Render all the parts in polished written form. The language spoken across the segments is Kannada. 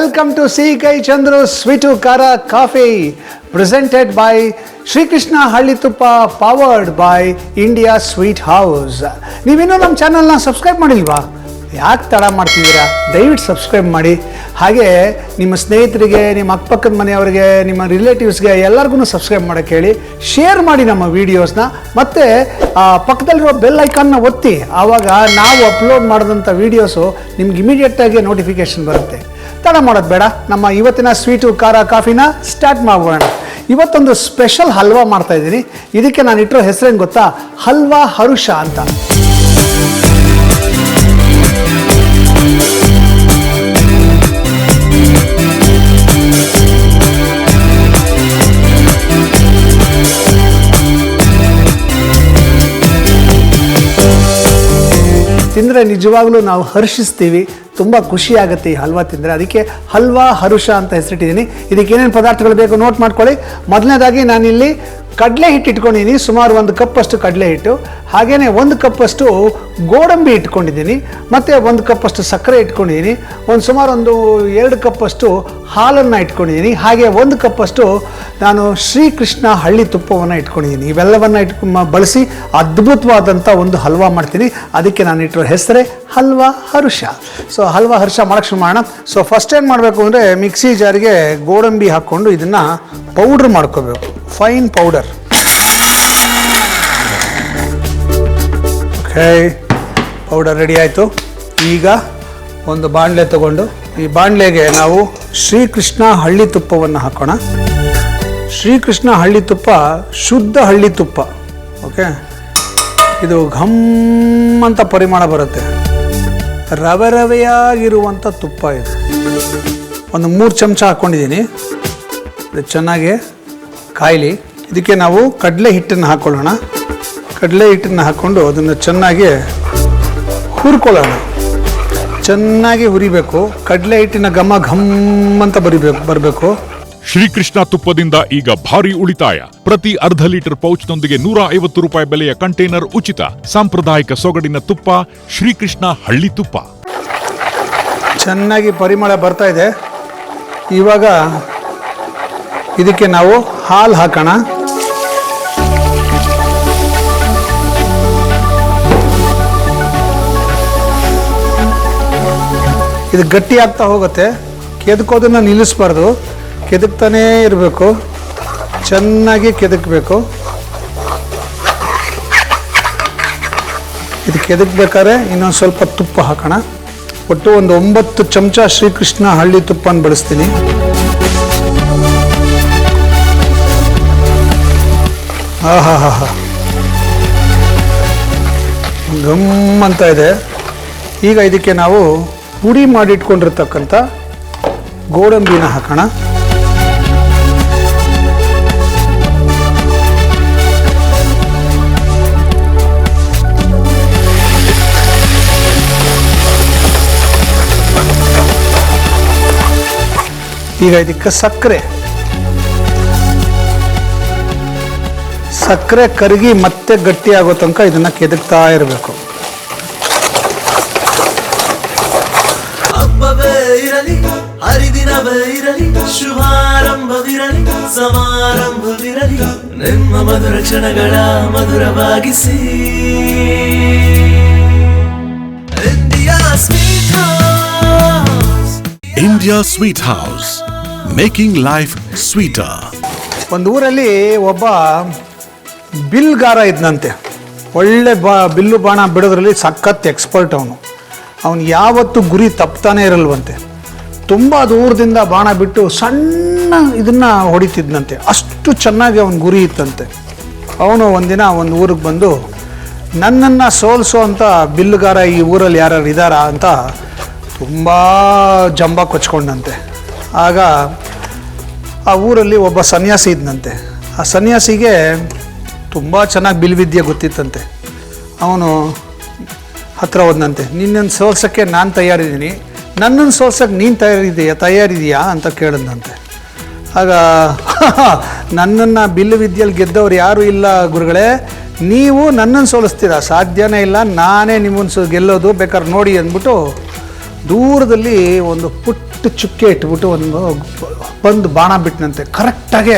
Welcome to C.K. Chandru Sweetu Kara Coffee, presented by Shri Krishna Halli Tuppa, powered by India Sweet House. ನೀವಿನ್ನೂ ನಮ್ಮ ಚಾನಲ್ನ ಸಬ್ಸ್ಕ್ರೈಬ್ ಮಾಡಿಲ್ವಾ? ಯಾಕೆ ತಡ ಮಾಡ್ತಿದ್ದೀರಾ? ದಯವಿಟ್ಟು ಸಬ್ಸ್ಕ್ರೈಬ್ ಮಾಡಿ. ಹಾಗೆ ನಿಮ್ಮ ಸ್ನೇಹಿತರಿಗೆ, ನಿಮ್ಮ ಅಕ್ಕಪಕ್ಕದ ಮನೆಯವರಿಗೆ, ನಿಮ್ಮ ರಿಲೇಟಿವ್ಸ್ಗೆ ಎಲ್ಲರಿಗೂ ಸಬ್ಸ್ಕ್ರೈಬ್ ಮಾಡೋಕ್ಕೆ ಹೇಳಿ. ಶೇರ್ ಮಾಡಿ ನಮ್ಮ ವೀಡಿಯೋಸ್ನ. ಮತ್ತು ಪಕ್ಕದಲ್ಲಿರೋ ಬೆಲ್ ಐಕಾನ್ನ ಒತ್ತಿ. ಆವಾಗ ನಾವು ಅಪ್ಲೋಡ್ ಮಾಡಿದಂಥ ವೀಡಿಯೋಸು ನಿಮ್ಗೆ ಇಮಿಡಿಯೇಟಾಗಿ ನೋಟಿಫಿಕೇಷನ್ ಬರುತ್ತೆ. ತಡ ಮಾಡೋದು ಬೇಡ. ನಮ್ಮ ಇವತ್ತಿನ ಸ್ವೀಟು ಖಾರ ಕಾಫಿನ ಸ್ಟಾರ್ಟ್ ಮಾಡೋಣ. ಇವತ್ತೊಂದು ಸ್ಪೆಷಲ್ ಹಲ್ವಾ ಮಾಡ್ತಾ ಇದ್ದೀನಿ. ಇದಕ್ಕೆ ನಾನು ಇಟ್ಟಿರೋ ಹೆಸರೇನು ಗೊತ್ತಾ? ಹಲ್ವಾ ಹರುಷ ಅಂತ. ತಿಂದರೆ ನಿಜವಾಗ್ಲೂ ನಾವು ಹರ್ಷಿಸ್ತೀವಿ, ತುಂಬ ಖುಷಿಯಾಗುತ್ತೆ ಈ ಹಲ್ವಾ ತಿಂದರೆ. ಅದಕ್ಕೆ ಹಲ್ವಾ ಹರುಷ ಅಂತ ಹೆಸರಿಟ್ಟಿದ್ದೀನಿ. ಇದಕ್ಕೆ ಏನೇನು ಪದಾರ್ಥಗಳು ಬೇಕು ನೋಟ್ ಮಾಡ್ಕೊಳ್ಳಿ. ಮೊದಲನೇದಾಗಿ ನಾನಿಲ್ಲಿ ಕಡಲೆ ಹಿಟ್ಟು ಇಟ್ಕೊಂಡಿದ್ದೀನಿ, ಸುಮಾರು 1 ಕಪ್ಪಷ್ಟು ಕಡಲೆ ಹಿಟ್ಟು. ಹಾಗೆಯೇ 1 ಕಪ್ಪಷ್ಟು ಗೋಡಂಬಿ ಇಟ್ಕೊಂಡಿದ್ದೀನಿ, ಮತ್ತು 1 ಕಪ್ಪಷ್ಟು ಸಕ್ಕರೆ ಇಟ್ಕೊಂಡಿದ್ದೀನಿ. ಸುಮಾರು 2 ಕಪ್ಪಷ್ಟು ಹಾಲನ್ನು ಇಟ್ಕೊಂಡಿದ್ದೀನಿ. ಹಾಗೆ 1 ಕಪ್ಪಷ್ಟು ನಾನು ಶ್ರೀಕೃಷ್ಣ ಹಳ್ಳಿ ತುಪ್ಪವನ್ನು ಇಟ್ಕೊಂಡಿದ್ದೀನಿ. ಇವೆಲ್ಲವನ್ನು ಬಳಸಿ ಅದ್ಭುತವಾದಂಥ ಒಂದು ಹಲ್ವಾ ಮಾಡ್ತೀನಿ. ಅದಕ್ಕೆ ನಾನು ಇಟ್ಟಿರೋ ಹೆಸರೇ ಹಲ್ವಾ ಹರುಷ. ಸೊ ಹಲ್ವಾ ಹರುಷ ಮಾಡೋಕ್ಕೆ ಶುರು ಮಾಡೋಣ. ಸೊ ಫಸ್ಟ್ ಏನು ಮಾಡಬೇಕು ಅಂದರೆ ಮಿಕ್ಸಿ ಜಾರಿಗೆ ಗೋಡಂಬಿ ಹಾಕ್ಕೊಂಡು ಇದನ್ನು ಪೌಡ್ರ್ ಮಾಡ್ಕೋಬೇಕು, fine powder. Okay, powder ready ಆಯಿತು. ಈಗ ಒಂದು ಬಾಣಲೆ ತಗೊಂಡು ಈ ಬಾಣಲೆಗೆ ನಾವು ಶ್ರೀಕೃಷ್ಣ ಹಳ್ಳಿ ತುಪ್ಪವನ್ನು ಹಾಕೋಣ. ಶ್ರೀಕೃಷ್ಣ ಹಳ್ಳಿ ತುಪ್ಪ ಶುದ್ಧ ಹಳ್ಳಿ ತುಪ್ಪ. ಓಕೆ, ಇದು ಘಮ್ ಅಂತ ಪರಿಮಾಣ ಬರುತ್ತೆ. ರವೆ ರವೆಯಾಗಿರುವಂಥ ತುಪ್ಪ ಇದು. 3 ಚಮಚ ಹಾಕ್ಕೊಂಡಿದ್ದೀನಿ. ಇದು ಚೆನ್ನಾಗಿ ಕಾಯಲಿ. ಇದಕ್ಕೆ ನಾವು ಕಡಲೆ ಹಿಟ್ಟನ್ನು ಹಾಕ್ಕೊಳ್ಳೋಣ. ಕಡಲೆ ಹಿಟ್ಟನ್ನು ಹಾಕ್ಕೊಂಡು ಅದನ್ನು ಚೆನ್ನಾಗಿ ಹುರ್ಕೊಳ್ಳೋಣ. ಚೆನ್ನಾಗಿ ಹುರಿಬೇಕು. ಕಡಲೆ ಹಿಟ್ಟಿನ ಘಮ ಘಮ್ ಅಂತ ಬರಬೇಕು. ಶ್ರೀಕೃಷ್ಣ ತುಪ್ಪದಿಂದ ಈಗ ಭಾರಿ ಉಳಿತಾಯ. ಪ್ರತಿ ಅರ್ಧ ಲೀಟರ್ ಪೌಚ್ನೊಂದಿಗೆ 150 ರೂಪಾಯಿ ಬೆಲೆಯ ಕಂಟೈನರ್ ಉಚಿತ. ಸಾಂಪ್ರದಾಯಿಕ ಸೊಗಡಿನ ತುಪ್ಪ ಶ್ರೀಕೃಷ್ಣ ಹಳ್ಳಿ ತುಪ್ಪ. ಚೆನ್ನಾಗಿ ಪರಿಮಳ ಬರ್ತಾ ಇದೆ. ಇವಾಗ ಇದಕ್ಕೆ ನಾವು ಹಾಲು ಹಾಕೋಣ. ಇದು ಗಟ್ಟಿ ಆಗ್ತಾ ಹೋಗುತ್ತೆ. ಕೆದಕೋದನ್ನು ನಿಲ್ಲಿಸ್ಬಾರ್ದು, ಕೆದಕ್ತಾನೇ ಇರಬೇಕು. ಚೆನ್ನಾಗಿ ಕೆದಕಬೇಕು. ಇದು ಕೆದಕ್ಬೇಕಾದ್ರೆ ಇನ್ನೊಂದು ಸ್ವಲ್ಪ ತುಪ್ಪ ಹಾಕೋಣ. ಒಟ್ಟು 9 ಚಮಚ ಶ್ರೀಕೃಷ್ಣ ಹಳ್ಳಿ ತುಪ್ಪನ ಬಳಸ್ತೀನಿ. ಆಹಾ, ಗಮ್ ಅಂತ ಇದೆ. ಈಗ ಇದಕ್ಕೆ ನಾವು ಪುಡಿ ಮಾಡಿಟ್ಕೊಂಡಿರ್ತಕ್ಕಂಥ ಗೋಡಂಬಿನ ಹಾಕೋಣ. ಈಗ ಇದಕ್ಕೆ ಸಕ್ಕರೆ ಕರಗಿ ಮತ್ತೆ ಗಟ್ಟಿ ಆಗೋ ತನಕ ಇದನ್ನ ಕೆದಕ್ತಾ ಇರಬೇಕು. ಹಬ್ಬವೇ ಇರಲಿ, ಹರಿದಿನವೇ ಇರಲಿ, ಶುಭಾರಂಭವಿರಲಿ, ಸಮಾರಂಭವಿರಲಿ, ನಿಮ್ಮ ಮಧುರ ಕ್ಷಣಗಳ ಮಧುರವಾಗಿಸಿ. India Sweet House. India Sweet House, making life sweeter. ಒಂದು ಊರಲ್ಲಿ ಒಬ್ಬ ಬಿಲ್ಗಾರ ಇದ್ನಂತೆ. ಒಳ್ಳೆ ಬಿಲ್ಲು ಬಾಣ ಬಿಡೋದ್ರಲ್ಲಿ ಸಖತ್ ಎಕ್ಸ್ಪರ್ಟ್ ಅವನು ಯಾವತ್ತೂ ಗುರಿ ತಪ್ತಾನೆ ಇರಲ್ವಂತೆ. ತುಂಬ ದೂರದಿಂದ ಬಾಣ ಬಿಟ್ಟು ಸಣ್ಣ ಇದನ್ನು ಹೊಡಿತಿದ್ನಂತೆ. ಅಷ್ಟು ಚೆನ್ನಾಗಿ ಅವನ ಗುರಿ ಇತ್ತಂತೆ. ಅವನು ಒಂದಿನ ಒಂದು ಊರಿಗೆ ಬಂದು ನನ್ನನ್ನು ಸೋಲಿಸೋ ಅಂತ ಬಿಲ್ಲುಗಾರ ಈ ಊರಲ್ಲಿ ಯಾರು ಇದ್ದಾರಾ ಅಂತ ತುಂಬ ಜಂಬ ಕೊಚ್ಕೊಂಡಂತೆ. ಆಗ ಆ ಊರಲ್ಲಿ ಒಬ್ಬ ಸನ್ಯಾಸಿ ಇದ್ನಂತೆ. ಆ ಸನ್ಯಾಸಿಗೆ ತುಂಬ ಚೆನ್ನಾಗಿ ಬಿಲ್ವಿದ್ಯೆ ಗೊತ್ತಿತ್ತಂತೆ. ಅವನು ಹತ್ರ ಹೋದಂತೆ. ನಿನ್ನನ್ನು ಸೋಲ್ಸೋಕ್ಕೆ ನಾನು ತಯಾರಿದ್ದೀನಿ, ನನ್ನನ್ನು ಸೋಲ್ಸೋಕ್ಕೆ ನೀನು ತಯಾರಿದೆಯಾ ಅಂತ ಕೇಳಿದಂತೆ. ಆಗ ನನ್ನನ್ನು ಬಿಲ್ಲು ವಿದ್ಯೆಯಲ್ಲಿ ಗೆದ್ದವ್ರು ಯಾರೂ ಇಲ್ಲ ಗುರುಗಳೇ, ನೀವು ನನ್ನನ್ನು ಸೋಲಿಸ್ತೀರಾ, ಸಾಧ್ಯನೇ ಇಲ್ಲ, ನಾನೇ ನಿಮ್ಮನ್ನು ಗೆಲ್ಲೋದು, ಬೇಕಾದ್ರೆ ನೋಡಿ ಅಂದ್ಬಿಟ್ಟು ದೂರದಲ್ಲಿ ಒಂದು ಪುಟ್ಟ ಅಷ್ಟು ಚುಕ್ಕೆ ಇಟ್ಬಿಟ್ಟು ಒಂದು ಬಾಣ ಬಿಟ್ಟನಂತೆ. ಕರೆಕ್ಟಾಗೆ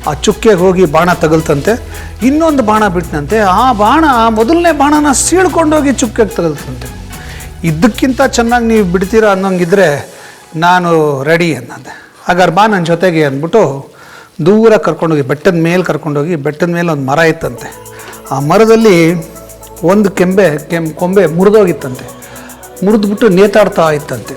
ಆ ಚುಕ್ಕೆಗೆ ಹೋಗಿ ಬಾಣ ತಗಲ್ತಂತೆ. ಇನ್ನೊಂದು ಬಾಣ ಬಿಟ್ಟನಂತೆ. ಆ ಬಾಣ ಮೊದಲನೇ ಬಾಣನ ಸೀಳ್ಕೊಂಡೋಗಿ ಚುಕ್ಕೆಗೆ ತಗಲ್ತಂತೆ. ಇದಕ್ಕಿಂತ ಚೆನ್ನಾಗಿ ನೀವು ಬಿಡ್ತೀರಾ ಅನ್ನೋಂಗಿದ್ರೆ ನಾನು ರೆಡಿ ಅನ್ನಂದೆ. ಹಾಗಾದ್ರೆ ಬಾ ನನ್ನ ಜೊತೆಗೆ ಅಂದ್ಬಿಟ್ಟು ದೂರ ಕರ್ಕೊಂಡೋಗಿ ಬೆಟ್ಟದ ಮೇಲೆ ಕರ್ಕೊಂಡೋಗಿ, ಬೆಟ್ಟದ ಮೇಲೆ ಒಂದು ಮರ ಇತ್ತಂತೆ. ಆ ಮರದಲ್ಲಿ ಒಂದು ಕೊಂಬೆ ಮುರಿದೋಗಿತ್ತಂತೆ. ಮುರಿದ್ಬಿಟ್ಟು ನೇತಾಡ್ತಾ ಇತ್ತಂತೆ.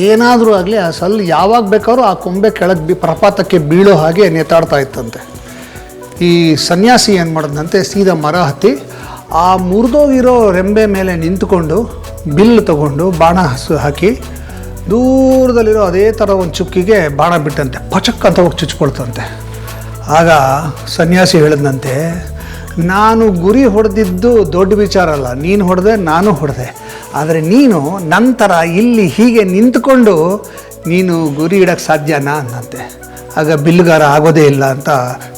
ಏನಾದರೂ ಆಗಲಿ ಆ ಸಲ್ಲು ಯಾವಾಗ ಬೇಕಾದ್ರೂ ಆ ಕೊಂಬೆ ಕೆಳಗೆ ಪ್ರಪಾತಕ್ಕೆ ಬೀಳೋ ಹಾಗೆ ನೇತಾಡ್ತಾ ಇತ್ತಂತೆ. ಈ ಸನ್ಯಾಸಿ ಏನು ಮಾಡಿದಂತೆ, ಸೀದಾ ಮರ ಹತ್ತಿ ಆ ಮುರಿದೋಗಿರೋ ರೆಂಬೆ ಮೇಲೆ ನಿಂತುಕೊಂಡು ಬಿಲ್ಲು ತಗೊಂಡು ಬಾಣ ಹಾಕಿ ದೂರದಲ್ಲಿರೋ ಅದೇ ಥರ ಒಂದು ಚುಕ್ಕಿಗೆ ಬಾಣ ಬಿಟ್ಟಂತೆ. ಪಚಕ್ ಅಂತ ಹೋಗಿ ಚುಚ್ಕೊಳ್ತಂತೆ. ಆಗ ಸನ್ಯಾಸಿ ಹೇಳಿದಂತೆ, ನಾನು ಗುರಿ ಹೊಡೆದಿದ್ದು ದೊಡ್ಡ ವಿಚಾರ ಅಲ್ಲ, ನೀನು ಹೊಡೆದೆ ನಾನು ಹೊಡೆದೆ, ಆದರೆ ನೀನು ನಂತರ ಇಲ್ಲಿ ಹೀಗೆ ನಿಂತ್ಕೊಂಡು ನೀನು ಗುರಿ ಇಡೋಕ್ಕೆ ಸಾಧ್ಯನಾ ಅಂದಂತೆ. ಆಗ ಬಿಲ್ಲುಗಾರ ಆಗೋದೇ ಇಲ್ಲ ಅಂತ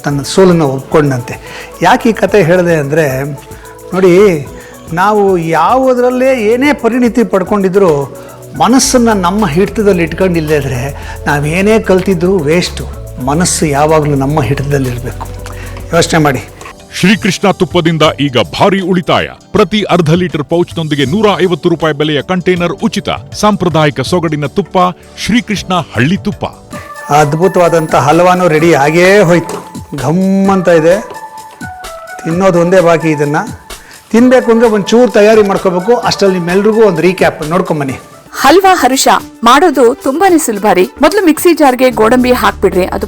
ತನ್ನ ಸೋಲನ್ನು ಒಪ್ಕೊಂಡಂತೆ. ಯಾಕೆ ಈ ಕತೆ ಹೇಳಿದೆ ಅಂದರೆ, ನೋಡಿ, ನಾವು ಯಾವುದರಲ್ಲೇ ಏನೇ ಪರಿಣಿತಿ ಪಡ್ಕೊಂಡಿದ್ರೂ ಮನಸ್ಸನ್ನು ನಮ್ಮ ಹಿಡಿತದಲ್ಲಿ ಇಟ್ಕೊಂಡಿಲ್ಲದ್ರೆ ನಾವೇನೇ ಕಲ್ತಿದ್ದು ವೇಸ್ಟು. ಮನಸ್ಸು ಯಾವಾಗಲೂ ನಮ್ಮ ಹಿಡಿತದಲ್ಲಿರಬೇಕು. ಯೋಚನೆ ಮಾಡಿ. ಶ್ರೀಕೃಷ್ಣ ತುಪ್ಪದಿಂದ ಈಗ ಭಾರಿ ಉಳಿತಾಯ. ಪ್ರತಿ ಅರ್ಧ ಲೀಟರ್ ಪೌಚ್ನೊಂದಿಗೆ 150 ರೂಪಾಯಿ ಬೆಲೆಯ ಕಂಟೈನರ್ ಉಚಿತ. ಸಾಂಪ್ರದಾಯಿಕ ಸೊಗಡಿನ ತುಪ್ಪ ಶ್ರೀಕೃಷ್ಣ ಹಳ್ಳಿ ತುಪ್ಪ. ಅದ್ಭುತವಾದಂಥ ಹಲ್ವಾನು ರೆಡಿ ಆಗೇ ಹೋಯ್ತು. ಘಮ್ ಅಂತ ಇದೆ. ತಿನ್ನೋದು ಒಂದೇ ಬಾಕಿ. ಇದನ್ನು ತಿನ್ನಬೇಕು ಅಂದರೆ ಒಂಚೂರು ತಯಾರಿ ಮಾಡ್ಕೋಬೇಕು. ಅಷ್ಟರಲ್ಲಿ ನಿಮ್ಮೆಲ್ರಿಗೂ ಒಂದು ರೀಕ್ಯಾಪ್ ನೋಡ್ಕೊಂಬನ್ನಿ. ಹಲ್ವಾ ಹರುಷ ಮಾಡೋದು ತುಂಬಾನೇ ಸುಲಭ ರೀ. ಮೊದಲು ಮಿಕ್ಸಿ ಜಾರ್ಗೆ ಗೋಡಂಬಿ ಹಾಕ್ಬಿಡ್ರಿ. ಅದು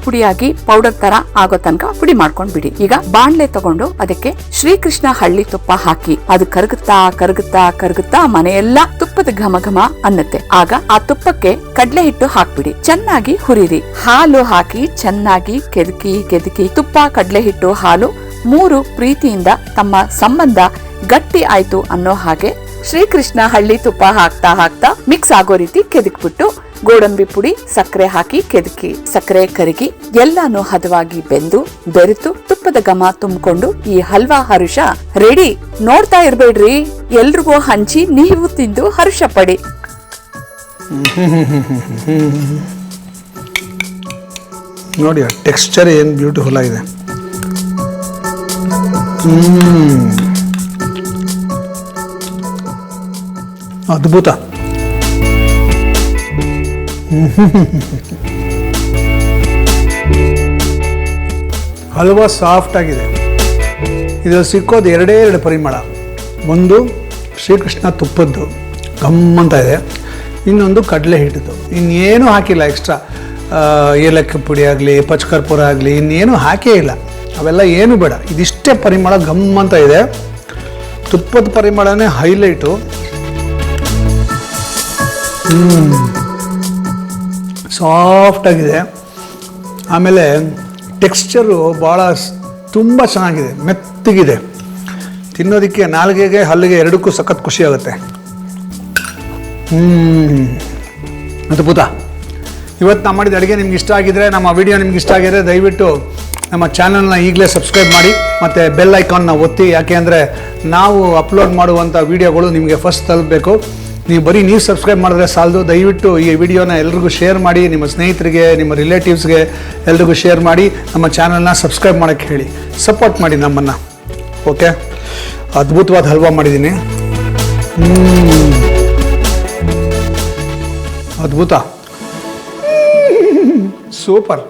ಪುಡಿಯಾಗಿ ಪೌಡರ್ ತರ ಆಗೋ ತನಕ ಪುಡಿ ಮಾಡ್ಕೊಂಡ್ ಬಿಡಿ. ಈಗ ಬಾಣ್ಲೆ ತಗೊಂಡು ಅದಕ್ಕೆ ಶ್ರೀಕೃಷ್ಣ ಹಳ್ಳಿ ತುಪ್ಪ ಹಾಕಿ ಅದು ಕರಗುತ್ತಾ ಮನೆಯೆಲ್ಲ ತುಪ್ಪದ ಘಮ ಅನ್ನತ್ತೆ. ಆಗ ಆ ತುಪ್ಪಕ್ಕೆ ಕಡ್ಲೆ ಹಿಟ್ಟು ಹಾಕ್ಬಿಡಿ. ಚೆನ್ನಾಗಿ ಹುರಿರಿ. ಹಾಲು ಹಾಕಿ ಚೆನ್ನಾಗಿ ಕೆದಕಿ ತುಪ್ಪ, ಕಡ್ಲೆ ಹಿಟ್ಟು, ಹಾಲು 3 ಪ್ರೀತಿಯಿಂದ ತಮ್ಮ ಸಂಬಂಧ ಗಟ್ಟಿ ಆಯ್ತು ಅನ್ನೋ ಹಾಗೆ ಶ್ರೀಕೃಷ್ಣ ಹಳ್ಳಿ ತುಪ್ಪ ಹಾಕ್ತಾ ಮಿಕ್ಸ್ ಆಗೋ ರೀತಿ ಕೆದಕ್ಬಿಟ್ಟು ಗೋಡಂಬಿ ಪುಡಿ, ಸಕ್ಕರೆ ಹಾಕಿ ಕೆದಕಿ. ಸಕ್ಕರೆ ಕರಗಿ ಎಲ್ಲಾನು ಹದವಾಗಿ ಬೆರೆತು ತುಪ್ಪದ ಘಮ ತುಂಬಿಕೊಂಡು ಈ ಹಲ್ವಾ ಹರುಷ ರೆಡಿ. ನೋಡ್ತಾ ಇರ್ಬೇಡ್ರಿ, ಎಲ್ರಿಗೂ ಹಂಚಿ ನೀವು ತಿಂದು ಹರುಷ ಪಡಿ. ನೋಡಿ ಆ ಟೆಕ್ಸ್ಚರ್ ಏನು ಬ್ಯೂಟಿಫುಲ್ ಆಗಿದೆ. ಅದ್ಭುತ. ಹಲ್ವಾ ಸಾಫ್ಟ್ ಆಗಿದೆ. ಇದರಲ್ಲಿ ಸಿಕ್ಕೋದು ಎರಡೇ 2 ಪರಿಮಳ. ಒಂದು ಶ್ರೀಕೃಷ್ಣ ತುಪ್ಪದ್ದು ಗಮ್ಮಂತ ಇದೆ, ಇನ್ನೊಂದು ಕಡಲೆ ಹಿಟ್ಟಿದ್ದು. ಇನ್ನೇನು ಹಾಕಿಲ್ಲ ಎಕ್ಸ್ಟ್ರಾ. ಏಲಕ್ಕಿ ಪುಡಿ ಆಗಲಿ, ಪಚ್ಕರ್ಪೂರ ಆಗಲಿ, ಇನ್ನೇನು ಹಾಕೇ ಇಲ್ಲ. ಅವೆಲ್ಲ ಏನು ಬೇಡ. ಇದಿಷ್ಟೇ ಪರಿಮಳ ಗಮ್ಮಂತ ಇದೆ. ತುಪ್ಪದ ಪರಿಮಳನೇ ಹೈಲೈಟು. ಸಾಫ್ಟಾಗಿದೆ. ಆಮೇಲೆ ಟೆಕ್ಸ್ಚರು ಭಾಳ ತುಂಬ ಚೆನ್ನಾಗಿದೆ, ಮೆತ್ತಗಿದೆ. ತಿನ್ನೋದಕ್ಕೆ ನಾಲ್ಗೆಗೆ ಹಲ್ಲಿಗೆ ಎರಡಕ್ಕೂ ಸಖತ್ ಖುಷಿ ಆಗುತ್ತೆ. ಅದ್ಭುತ. ಇವತ್ತು ನಾವು ಮಾಡಿದ ಅಡುಗೆ ನಿಮ್ಗೆ ಇಷ್ಟ ಆಗಿದ್ರೆ, ನಮ್ಮ ವಿಡಿಯೋ ನಿಮ್ಗೆ ಇಷ್ಟ ಆಗಿದ್ರೆ ದಯವಿಟ್ಟು ನಮ್ಮ ಚಾನಲ್ನ ಈಗಲೇ ಸಬ್ಸ್ಕ್ರೈಬ್ ಮಾಡಿ ಮತ್ತು ಬೆಲ್ ಐಕಾನ್ನ ಒತ್ತಿ. ಯಾಕೆ ಅಂದರೆ ನಾವು ಅಪ್ಲೋಡ್ ಮಾಡುವಂಥ ವೀಡಿಯೋಗಳು ನಿಮಗೆ ಫಸ್ಟ್ ತಲುಪಬೇಕು. ನೀವು ಸಬ್ಸ್ಕ್ರೈಬ್ ಮಾಡಿದ್ರೆ ಸಾಲದು. ದಯವಿಟ್ಟು ಈ ವಿಡಿಯೋನ ಎಲ್ರಿಗೂ ಶೇರ್ ಮಾಡಿ. ನಿಮ್ಮ ಸ್ನೇಹಿತರಿಗೆ, ನಿಮ್ಮ ರಿಲೇಟಿವ್ಸ್ಗೆ ಎಲ್ರಿಗೂ ಶೇರ್ ಮಾಡಿ. ನಮ್ಮ ಚಾನಲ್ನ ಸಬ್ಸ್ಕ್ರೈಬ್ ಮಾಡೋಕ್ಕೆ ಹೇಳಿ. ಸಪೋರ್ಟ್ ಮಾಡಿ ನಮ್ಮನ್ನು. ಓಕೆ, ಅದ್ಭುತವಾದ ಹಲ್ವಾ ಮಾಡಿದ್ದೀನಿ. ಅದ್ಭುತ, ಸೂಪರ್.